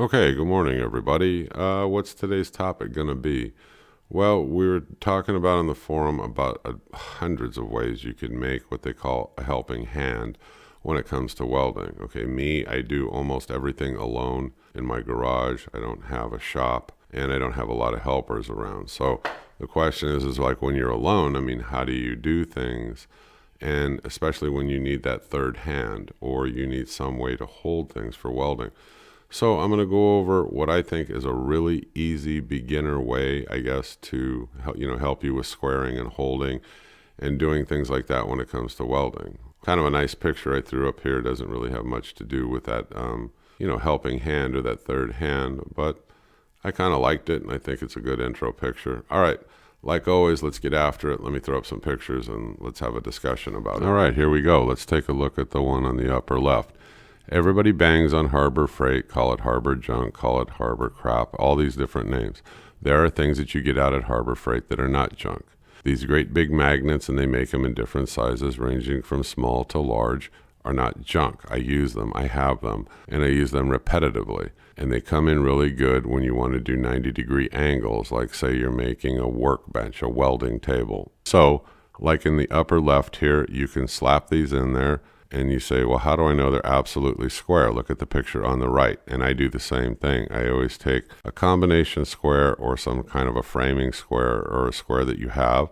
Okay, good morning, everybody. What's today's topic going to be? Well, we were talking about on the forum about hundreds of ways you can make what they call a helping hand when it comes to welding. Okay, I do almost everything alone in my garage. I don't have a shop and I don't have a lot of helpers around. So the question is like when you're alone, how do you do things? And especially when you need that third hand or you need some way to hold things for welding. So I'm going to go over what I think is a really easy beginner way, I guess, to help you with squaring and holding and doing things like that when it comes to welding. Kind of a nice picture I threw up here. Doesn't really have much to do with that, helping hand or that third hand, but I kind of liked it and I think it's a good intro picture. All right. Like always, let's get after it. Let me throw up some pictures and let's have a discussion about it. All right, here we go. Let's take a look at the one on the upper left. Everybody bangs on Harbor Freight, call it Harbor Junk, call it Harbor Crap, all these different names. There are things that you get out at Harbor Freight that are not junk. These great big magnets, and they make them in different sizes, ranging from small to large, are not junk. I use them, I have them, and I use them repetitively. And they come in really good when you want to do 90-degree angles, like say you're making a workbench, a welding table. So, like in the upper left here, you can slap these in there, and you say, well, how do I know they're absolutely square? Look at the picture on the right. And I do the same thing. I always take a combination square or some kind of a framing square or a square that you have,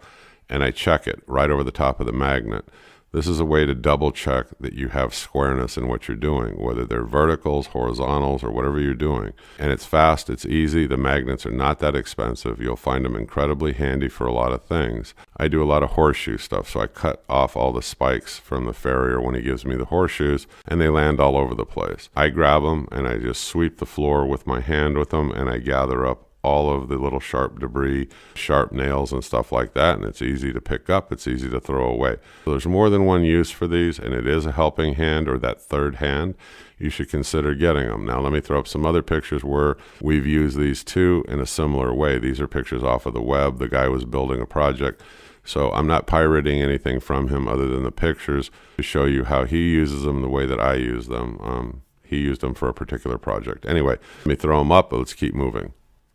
and I check it right over the top of the magnet. This is a way to double check that you have squareness in what you're doing, whether they're verticals, horizontals, or whatever you're doing. And it's fast, it's easy, the magnets are not that expensive. You'll find them incredibly handy for a lot of things. I do a lot of horseshoe stuff, so I cut off all the spikes from the farrier when he gives me the horseshoes, and they land all over the place. I grab them, and I just sweep the floor with my hand with them, and I gather up all of the little sharp debris, sharp nails and stuff like that, and it's easy to pick up, it's easy to throw away. So there's more than one use for these, and it is a helping hand or that third hand. You should consider getting them. Now let me throw up some other pictures where we've used these too in a similar way. These are pictures off of the web. The guy was building a project, so I'm not pirating anything from him other than the pictures to show you how he uses them the way that I use them. He used them for a particular project. Anyway, let me throw them up, but let's keep moving.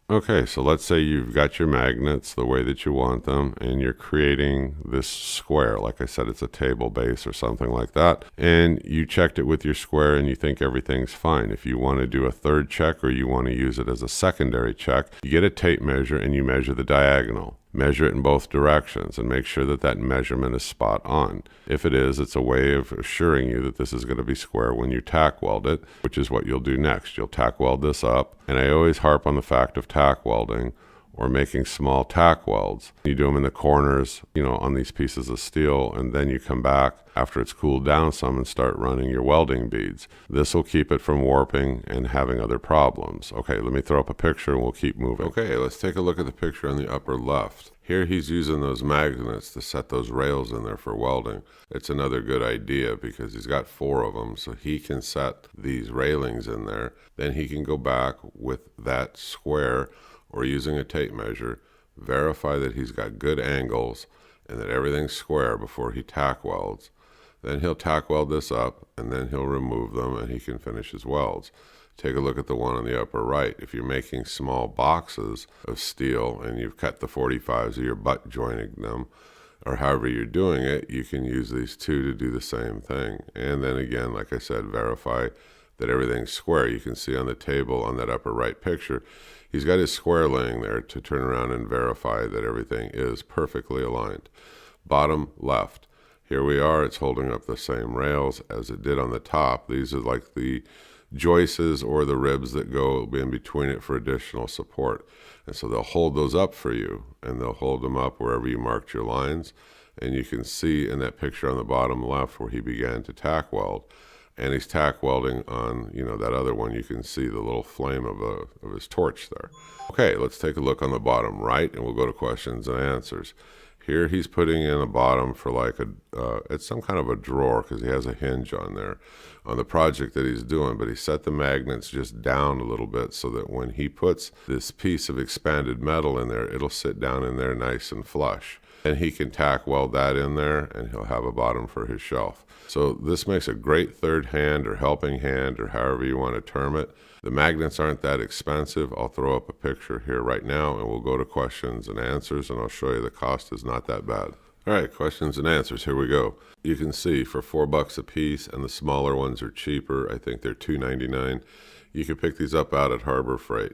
Okay, so let's say you've got your magnets the way that you want them, and you're creating this square. Like I said, it's a table base or something like that. And you checked it with your square and you think everything's fine. If you want to do a third check or you want to use it as a secondary check, you get a tape measure and you measure the diagonal. Measure it in both directions and make sure that that measurement is spot on. If it is, it's a way of assuring you that this is going to be square when you tack weld it, which is what you'll do next. You'll tack weld this up, and I always harp on the fact of tack welding or making small tack welds. You do them in the corners, on these pieces of steel, and then you come back after it's cooled down some and start running your welding beads. This will keep it from warping and having other problems. Okay, let me throw up a picture and we'll keep moving. Okay, let's take a look at the picture on the upper left. Here he's using those magnets to set those rails in there for welding. It's another good idea because he's got 4 of them, so he can set these railings in there. Then he can go back with that square or using a tape measure, verify that he's got good angles and that everything's square before he tack welds. Then he'll tack weld this up, and then he'll remove them and he can finish his welds. Take a look at the one on the upper right. If you're making small boxes of steel and you've cut the 45s or you're butt joining them, or however you're doing it, you can use these 2 to do the same thing. And then again, like I said, verify that everything's square. You can see on the table on that upper right picture, he's got his square laying there to turn around and verify that everything is perfectly aligned. Bottom left. Here we are, it's holding up the same rails as it did on the top. These are like the joists or the ribs that go in between it for additional support. And so they'll hold those up for you, and they'll hold them up wherever you marked your lines. And you can see in that picture on the bottom left where he began to tack weld. And he's tack welding on, that other one. You can see the little flame of his torch there. Okay, let's take a look on the bottom right, and we'll go to questions and answers. Here he's putting in a bottom for like it's some kind of a drawer because he has a hinge on there on the project that he's doing, but he set the magnets just down a little bit so that when he puts this piece of expanded metal in there, it'll sit down in there nice and flush. And he can tack weld that in there and he'll have a bottom for his shelf. So this makes a great third hand or helping hand or however you want to term it. The magnets aren't that expensive. I'll throw up a picture here right now and we'll go to questions and answers, and I'll show you the cost is not that bad. All right, questions and answers, here we go. You can see for $4 a piece, and the smaller ones are cheaper. I think they're $2.99. You can pick these up out at Harbor Freight.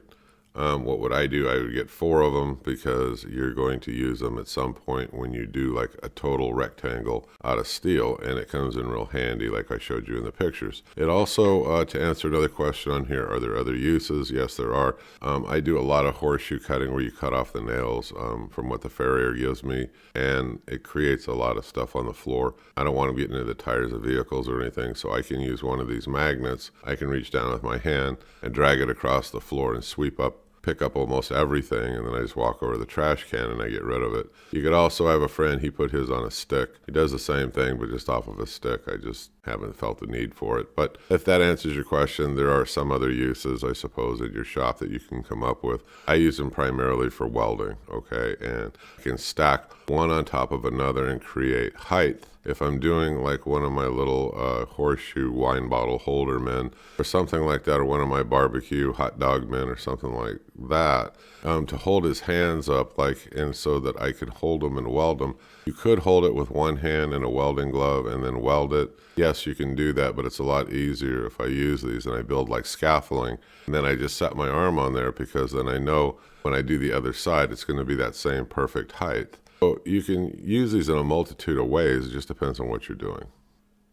What would I do? I would get 4 of them because you're going to use them at some point when you do like a total rectangle out of steel, and it comes in real handy like I showed you in the pictures. It also, to answer another question on here, are there other uses? Yes, there are. I do a lot of horseshoe cutting where you cut off the nails from what the farrier gives me, and it creates a lot of stuff on the floor. I don't want to get into the tires of vehicles or anything, so I can use one of these magnets. I can reach down with my hand and drag it across the floor and sweep up, pick up almost everything, and then I just walk over to the trash can and I get rid of it. You could also have a friend, he put his on a stick. He does the same thing, but just off of a stick. I just haven't felt the need for it. But if that answers your question, there are some other uses, I suppose, in your shop that you can come up with. I use them primarily for welding, okay? And I can stack one on top of another and create height. If I'm doing like one of my little horseshoe wine bottle holder men or something like that, or one of my barbecue hot dog men or something like that, to hold his hands up and so that I could hold them and weld them. You could hold it with one hand in a welding glove and then weld it. Yes, you can do that, but it's a lot easier if I use these and I build like scaffolding, and then I just set my arm on there, because then I know when I do the other side, it's going to be that same perfect height. So you can use these in a multitude of ways. It just depends on what you're doing.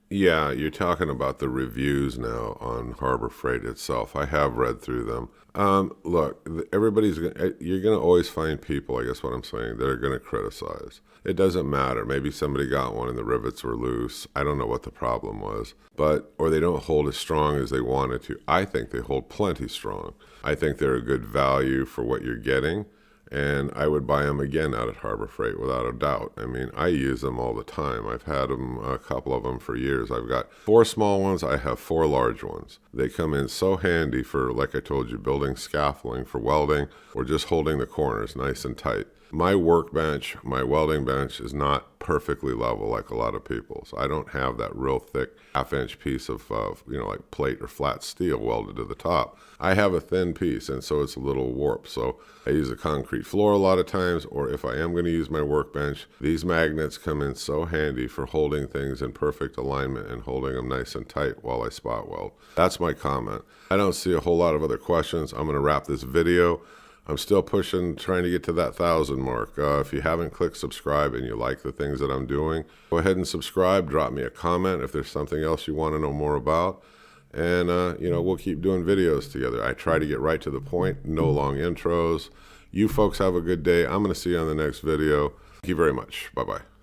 Yeah, you're talking about the reviews now on Harbor Freight itself. I have read through them. Look, you're going to always find people, I guess what I'm saying, that are going to criticize. It doesn't matter. Maybe somebody got one and the rivets were loose. I don't know what the problem was, or they don't hold as strong as they wanted to. I think they hold plenty strong. I think they're a good value for what you're getting. And I would buy them again out at Harbor Freight without a doubt. I mean, I use them all the time. I've had them, a couple of them for years. I've got 4 small ones. I have 4 large ones. They come in so handy for, like I told you, building scaffolding, for welding, or just holding the corners nice and tight. My workbench, my welding bench, is not perfectly level like a lot of people. So I don't have that real thick half-inch piece of, like plate or flat steel welded to the top. I have a thin piece, and so it's a little warped. So I use a concrete floor a lot of times, or if I am going to use my workbench, these magnets come in so handy for holding things in perfect alignment and holding them nice and tight while I spot weld. That's my comment. I don't see a whole lot of other questions. I'm going to wrap this video. I'm still pushing, trying to get to that 1,000 mark. If you haven't clicked subscribe and you like the things that I'm doing, go ahead and subscribe. Drop me a comment if there's something else you want to know more about. And, we'll keep doing videos together. I try to get right to the point, no long intros. You folks have a good day. I'm going to see you on the next video. Thank you very much. Bye-bye.